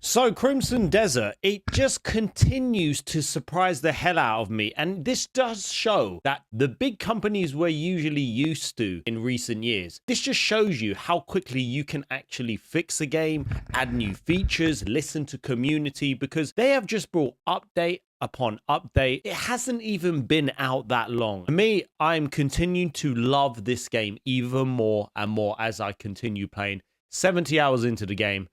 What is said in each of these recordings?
So Crimson Desert, it just continues to surprise the hell out of me. And this does show that the big companies we're usually used to in recent years, this just shows you how quickly you can actually fix a game, add new features, listen to community, because they have just brought update upon update. It hasn't even been out that long. For me, I'm continuing to love this game even more and more as I continue playing. 70 hours into the game.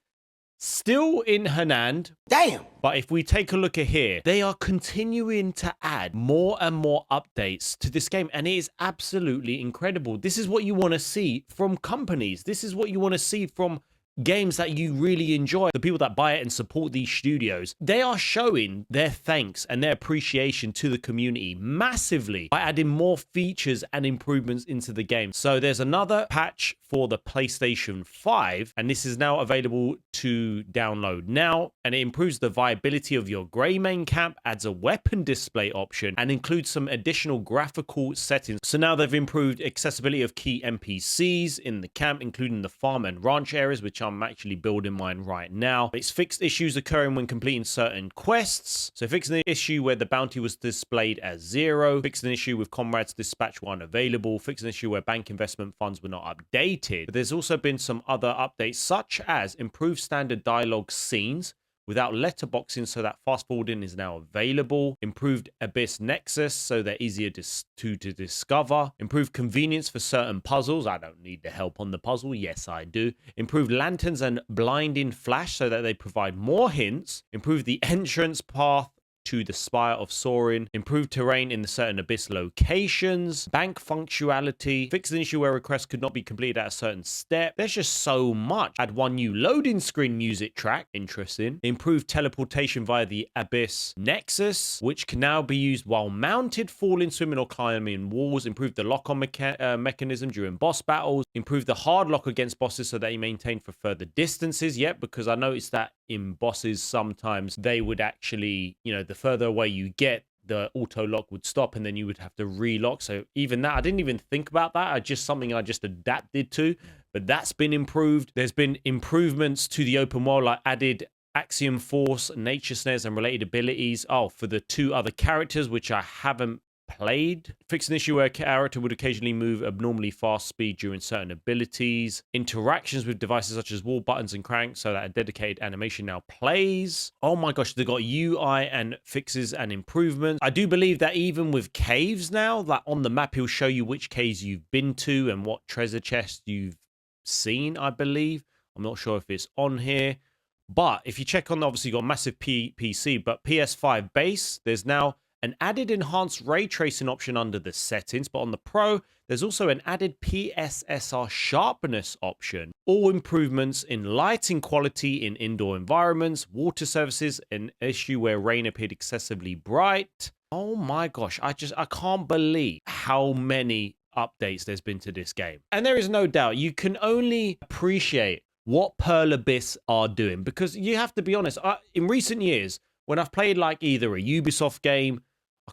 Still in Hanand. Damn. But if we take a look at here, they are continuing to add more and more updates to this game. And it is absolutely incredible. This is what you want to see from companies. This is what you want to see from games that you really enjoy. The people that buy it and support these studios, they are showing their thanks and their appreciation to the community massively by adding more features and improvements into the game. So there's another patch for the PlayStation 5, and this is now available to download now, and it improves the viability of your gray main camp, adds a weapon display option, and includes some additional graphical settings. So now they've improved accessibility of key NPCs in the camp, including the farm and ranch areas, which I'm actually building mine right now. It's fixed issues occurring when completing certain quests. So fixing the issue where the bounty was displayed as 0, fixing an issue with comrades dispatch were unavailable, fixing an issue where bank investment funds were not updated. But there's also been some other updates, such as improved standard dialogue scenes without letterboxing, so that fast forwarding is now available. Improved Abyss Nexus, so they're easier to discover. Improved convenience for certain puzzles. I don't need the help on the puzzle. Yes, I do. Improved lanterns and blinding flash, so that they provide more hints. Improved the entrance path to the Spire of Soaring, improved terrain in the certain abyss locations, bank functionality, fixed an issue where requests could not be completed at a certain step. There's just so much. Add one new loading screen music track, interesting. Improved teleportation via the Abyss Nexus, which can now be used while mounted, falling, swimming, or climbing walls. Improved the lock-on mechanism during boss battles. Improved the hard lock against bosses so that you maintain for further distances. Yep, because I noticed that in bosses sometimes they would actually, the further away you get, the auto lock would stop and then you would have to relock. So even that, I didn't even think about that. Something I just adapted to, but that's been improved. There's been improvements to the open world, like added Axiom Force, Nature Snares, and related abilities. Oh, for the 2 other characters, which I haven't played. Fix an issue where a character would occasionally move abnormally fast speed during certain abilities. Interactions with devices such as wall buttons and cranks, so that a dedicated animation now plays. Oh my gosh, they've got UI and fixes and improvements. I do believe that even with caves now, that on the map he'll show you which caves you've been to and what treasure chests you've seen, I believe. I'm not sure if it's on here. But if you check on, obviously you've got massive PC, but PS5 base, there's now an added enhanced ray tracing option under the settings, but on the Pro, there's also an added PSSR sharpness option. All improvements in lighting quality in indoor environments, water surfaces, an issue where rain appeared excessively bright. Oh my gosh, I can't believe how many updates there's been to this game. And there is no doubt, you can only appreciate what Pearl Abyss are doing, because you have to be honest, in recent years, when I've played like either a Ubisoft game,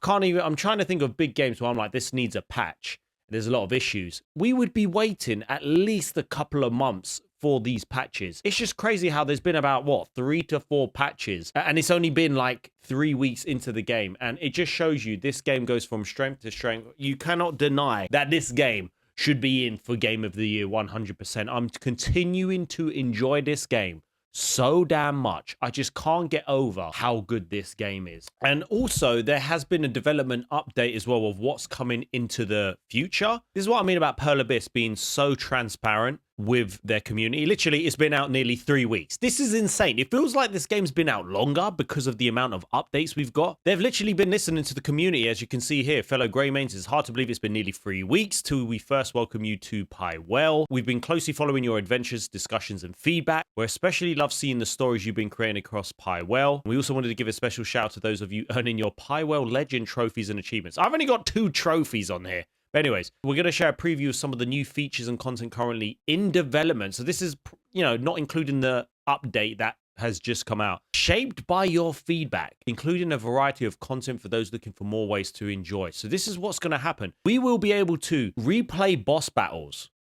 I'm trying to think of big games where I'm like, this needs a patch. There's a lot of issues. We would be waiting at least a couple of months for these patches. It's just crazy how there's been about, 3 to 4 patches, and it's only been like 3 weeks into the game. And it just shows you this game goes from strength to strength. You cannot deny that this game should be in for Game of the Year 100%. I'm continuing to enjoy this game so damn much. I just can't get over how good this game is. And also, there has been a development update as well of what's coming into the future. This is what I mean about Pearl Abyss being so transparent with their community. Literally, it's been out nearly 3 weeks. This is insane. It feels like this game's been out longer because of the amount of updates we've got. They've literally been listening to the community, as you can see here. Fellow Greymains, it's hard to believe it's been nearly 3 weeks till we first welcome you to Pywell. We've been closely following your adventures, discussions, and feedback. We especially love seeing the stories you've been creating across Pywell. We also wanted to give a special shout out to those of you earning your Pywell Legend trophies and achievements. I've only got 2 trophies on here. But anyways, we're going to share a preview of some of the new features and content currently in development. So this is, not including the update that has just come out. Shaped by your feedback, including a variety of content for those looking for more ways to enjoy. So this is what's going to happen. We will be able to replay boss battles.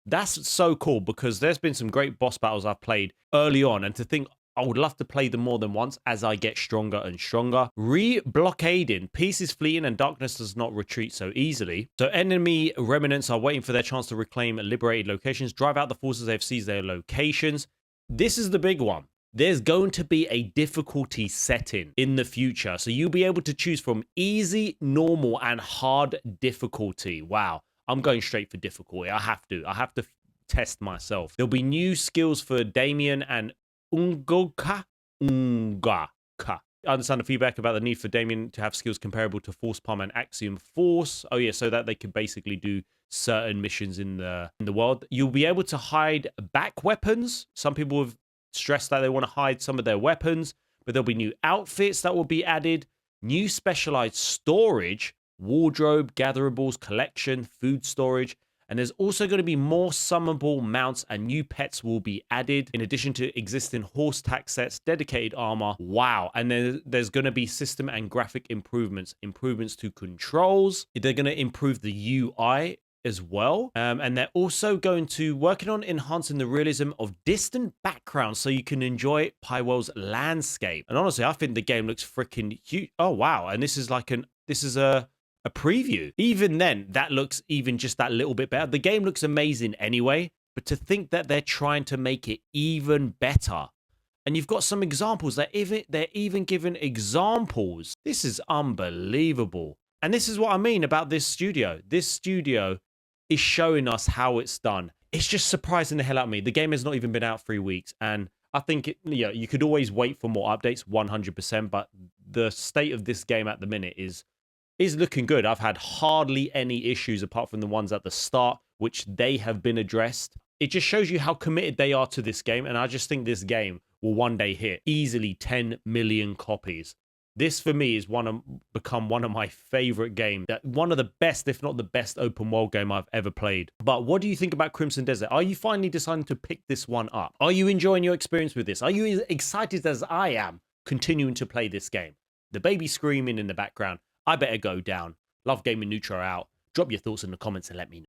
That's so cool, because there's been some great boss battles I've played early on. And to think I would love to play them more than once as I get stronger and stronger. Re-blockading. Peace is fleeting and darkness does not retreat so easily. So enemy remnants are waiting for their chance to reclaim liberated locations. Drive out the forces they have seized their locations. This is the big one. There's going to be a difficulty setting in the future. So you'll be able to choose from easy, normal, and hard difficulty. Wow. I'm going straight for difficulty. I have to test myself. There'll be new skills for Damien and Ungaka. I understand the feedback about the need for Damien to have skills comparable to Force Palm and Axiom Force. Oh yeah, so that they could basically do certain missions in the world. You'll be able to hide back weapons. Some people have stressed that they want to hide some of their weapons, but there'll be new outfits that will be added, new specialized storage, wardrobe, gatherables, collection, food storage. And there's also going to be more summonable mounts and new pets will be added in addition to existing horse tack sets, dedicated armor. Wow. And then there's going to be system and graphic improvements to controls. They're going to improve the UI as well. And they're also going to working on enhancing the realism of distant backgrounds so you can enjoy Pywell's landscape. And honestly, I think the game looks freaking huge. Oh, wow. And this is a preview. Even then, that looks even just that little bit better. The game looks amazing anyway, but to think that they're trying to make it even better. And you've got some examples that they're even given examples. This is unbelievable. And this is what I mean about this studio. This studio is showing us how it's done. It's just surprising the hell out of me. The game has not even been out 3 weeks. And I think, you could always wait for more updates, 100%. But the state of this game at the minute is looking good. I've had hardly any issues apart from the ones at the start, which they have been addressed. It just shows you how committed they are to this game. And I just think this game will one day hit easily 10 million copies. This for me is become one of my favorite games. One of the best, if not the best open world game I've ever played. But what do you think about Crimson Desert? Are you finally deciding to pick this one up? Are you enjoying your experience with this? Are you as excited as I am continuing to play this game? The baby screaming in the background. I better go down. Love Gaming Neutral out. Drop your thoughts in the comments and let me know.